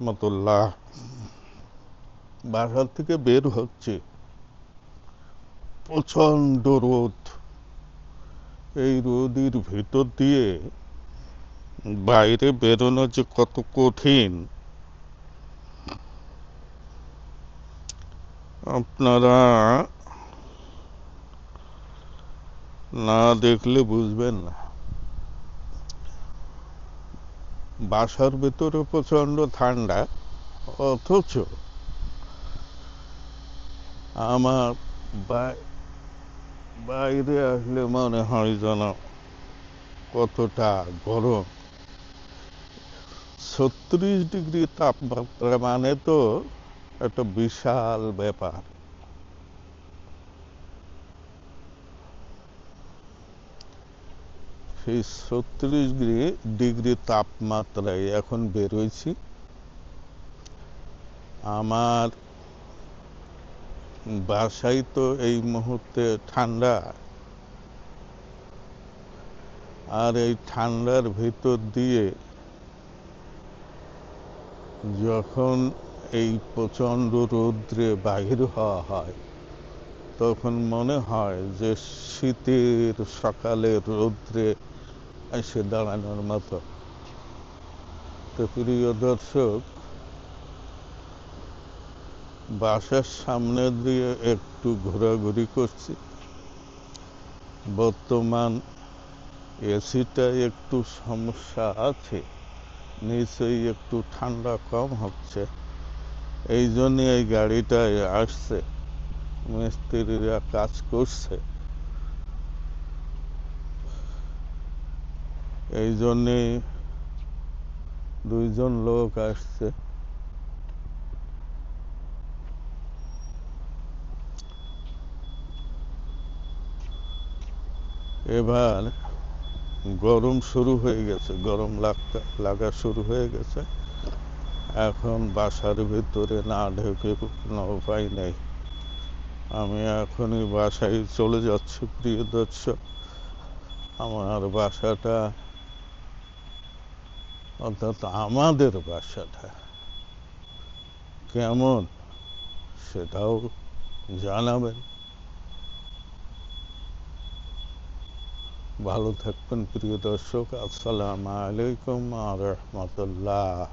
রহমতুল্লাহ। বাসা থেকে বের হচ্ছে, প্রচন্ড রোদ। এই রোদের ভিতর দিয়ে বাইরে বেরোনো যে কত কঠিন আপনারা না দেখলে বুঝবেন না। বাসার ভেতরে প্রচন্ড ঠান্ডা, অথচ আমার বাইরে আসলে মনে হয় যেন কতটা গরম। 36 ডিগ্রি তাপমাত্রা মানে তো একটা বিশাল ব্যাপার। সেই 36 ডিগ্রি তাপমাত্রায় এখন বেরোইছি। আমার বাসায় তো এই মুহূর্তে ঠান্ডা, আর এই ঠান্ডার ভিতর দিয়ে যখন এই প্রচণ্ড রৌদ্রে বাহির হওয়া হয় তখন মনে হয় যে শীতের সকালের রৌদ্রে এসে দাঁড়ানোর মতো। তো প্রিয় দর্শক, বাসার সামনে দিয়ে একটু ঘোরাঘুরি করছি। বর্তমান এসিটা একটু সমস্যা আছে, নিশ্চয়ই একটু ঠান্ডা কম হচ্ছে। এই জন্যে এই গাড়িটায় আসছে, মিস্ত্রিরা কাজ করছে, এই জন্যে 2জন লোক আসছে। এবার গরম শুরু হয়ে গেছে, গরম লাগা শুরু হয়ে গেছে। এখন বাসার ভিতরে না ঢুকে কোনো উপায় নেই। আমি এখনই বাসায় চলে যাচ্ছি। প্রিয় দর্শক, আমার বাসাটা, অর্থাৎ আমাদের বাসাটা কেমন সেটাও জানাবেন। ভালো থাকবেন প্রিয় দর্শক। আসসালামু আলাইকুম ওয়া রাহমাতুল্লাহ।